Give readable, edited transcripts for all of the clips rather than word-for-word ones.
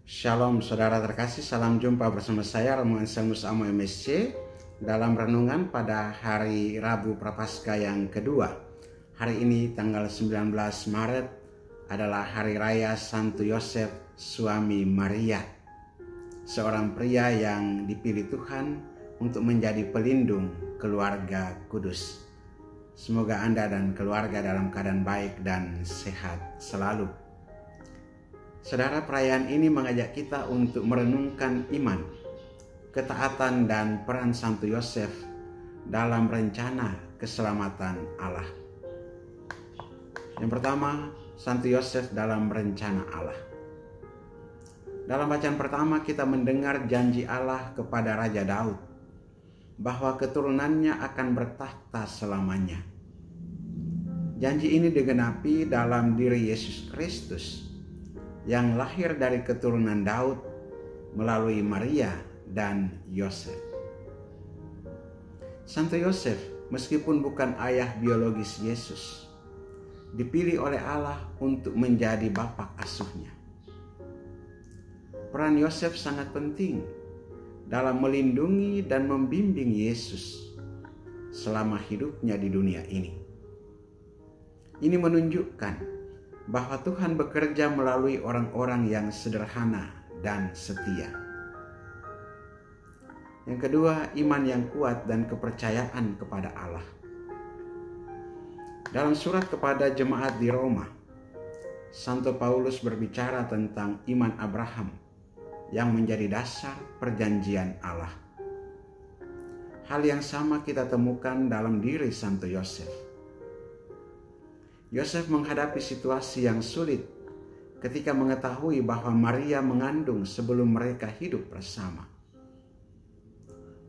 Shalom saudara terkasih, salam jumpa bersama saya Romo Anselmus Amo MSC dalam renungan pada hari Rabu Prapaskah yang kedua. Hari ini tanggal 19 Maret adalah hari raya Santo Yosef suami Maria, seorang pria yang dipilih Tuhan untuk menjadi pelindung keluarga kudus. Semoga Anda dan keluarga dalam keadaan baik dan sehat selalu. Saudara, perayaan ini mengajak kita untuk merenungkan iman, ketaatan dan peran Santo Yosef dalam rencana keselamatan Allah. Yang pertama, Santo Yosef dalam rencana Allah. Dalam bacaan pertama kita mendengar janji Allah kepada Raja Daud bahwa keturunannya akan bertahta selamanya. Janji ini digenapi dalam diri Yesus Kristus yang lahir dari keturunan Daud melalui Maria dan Yosef. Santo Yosef, meskipun bukan ayah biologis Yesus, dipilih oleh Allah untuk menjadi bapak asuhnya. Peran Yosef sangat penting dalam melindungi dan membimbing Yesus selama hidupnya di dunia ini. Ini menunjukkan bahwa Tuhan bekerja melalui orang-orang yang sederhana dan setia. Yang kedua, iman yang kuat dan kepercayaan kepada Allah. Dalam surat kepada jemaat di Roma, Santo Paulus berbicara tentang iman Abraham yang menjadi dasar perjanjian Allah. Hal yang sama kita temukan dalam diri Santo Yosef. Yosef menghadapi situasi yang sulit ketika mengetahui bahwa Maria mengandung sebelum mereka hidup bersama.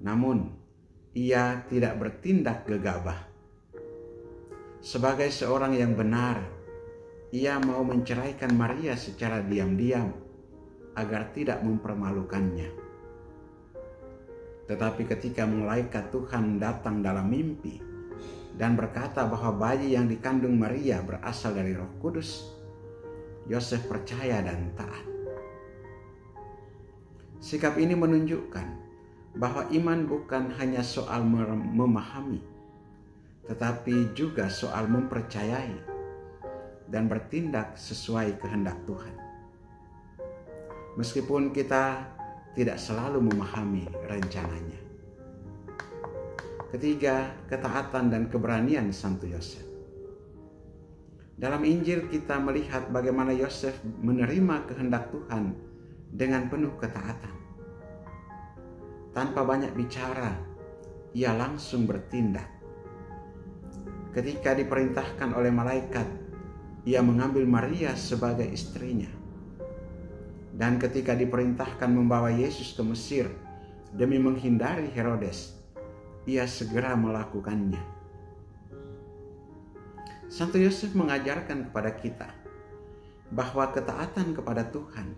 Namun, ia tidak bertindak gegabah. Sebagai seorang yang benar, ia mau menceraikan Maria secara diam-diam agar tidak mempermalukannya. Tetapi ketika malaikat Tuhan datang dalam mimpi dan berkata bahwa bayi yang dikandung Maria berasal dari Roh Kudus, Yosef percaya dan taat. Sikap ini menunjukkan bahwa iman bukan hanya soal memahami, tetapi juga soal mempercayai dan bertindak sesuai kehendak Tuhan. Meskipun kita tidak selalu memahami rencananya. Ketiga, ketaatan dan keberanian Santo Yosef. Dalam Injil kita melihat bagaimana Yosef menerima kehendak Tuhan dengan penuh ketaatan. Tanpa banyak bicara, ia langsung bertindak. Ketika diperintahkan oleh malaikat, ia mengambil Maria sebagai istrinya. Dan ketika diperintahkan membawa Yesus ke Mesir demi menghindari Herodes, ia segera melakukannya. Santo Yosef mengajarkan kepada kita bahwa ketaatan kepada Tuhan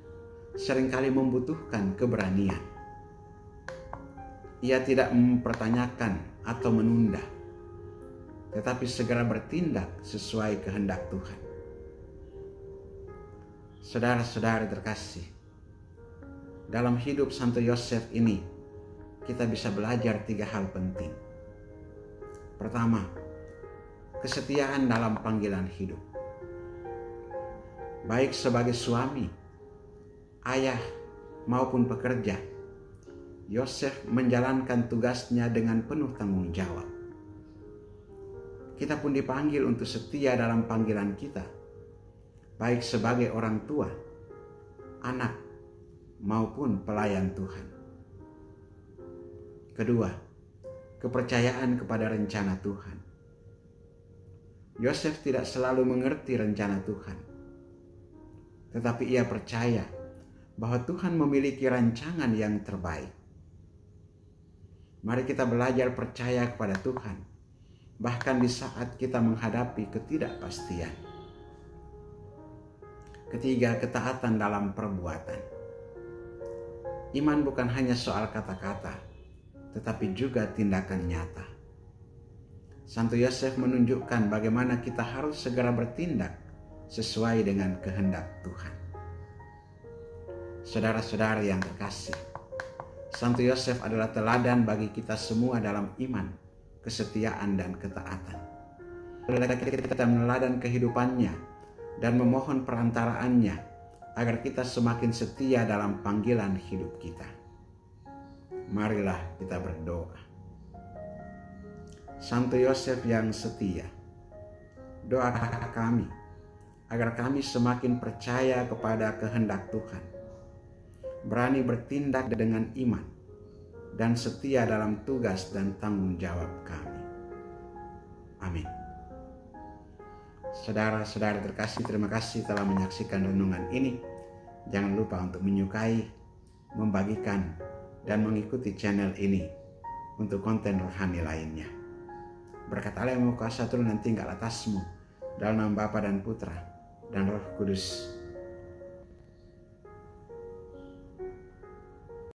seringkali membutuhkan keberanian. Ia tidak mempertanyakan atau menunda, tetapi segera bertindak sesuai kehendak Tuhan. Saudara-saudari terkasih, dalam hidup Santo Yosef ini kita bisa belajar 3 hal penting. Pertama, kesetiaan dalam panggilan hidup. Baik sebagai suami, ayah, maupun pekerja, Yosef menjalankan tugasnya dengan penuh tanggung jawab. Kita pun dipanggil untuk setia dalam panggilan kita, baik sebagai orang tua, anak, maupun pelayan Tuhan. Kedua, kepercayaan kepada rencana Tuhan. Yosef tidak selalu mengerti rencana Tuhan, tetapi ia percaya bahwa Tuhan memiliki rancangan yang terbaik. Mari kita belajar percaya kepada Tuhan, bahkan di saat kita menghadapi ketidakpastian. Ketiga, ketaatan dalam perbuatan. Iman bukan hanya soal kata-kata, tetapi juga tindakan nyata. Santo Yosef menunjukkan bagaimana kita harus segera bertindak sesuai dengan kehendak Tuhan. Saudara-saudara yang terkasih, Santo Yosef adalah teladan bagi kita semua dalam iman, kesetiaan, dan ketaatan. Kita meneladan kehidupannya dan memohon perantaraannya agar kita semakin setia dalam panggilan hidup kita. Marilah kita berdoa. Santo Yosef yang setia, doa kami agar kami semakin percaya kepada kehendak Tuhan, berani bertindak dengan iman, dan setia dalam tugas dan tanggung jawab kami. Amin. Saudara-saudara terkasih, terima kasih telah menyaksikan renungan ini. Jangan lupa untuk menyukai, membagikan, dan mengikuti channel ini untuk konten rohani lainnya. Berkat Allah yang Maha Kuasa turun dan tinggal atasmu, dalam nama Bapa dan Putra dan Roh Kudus.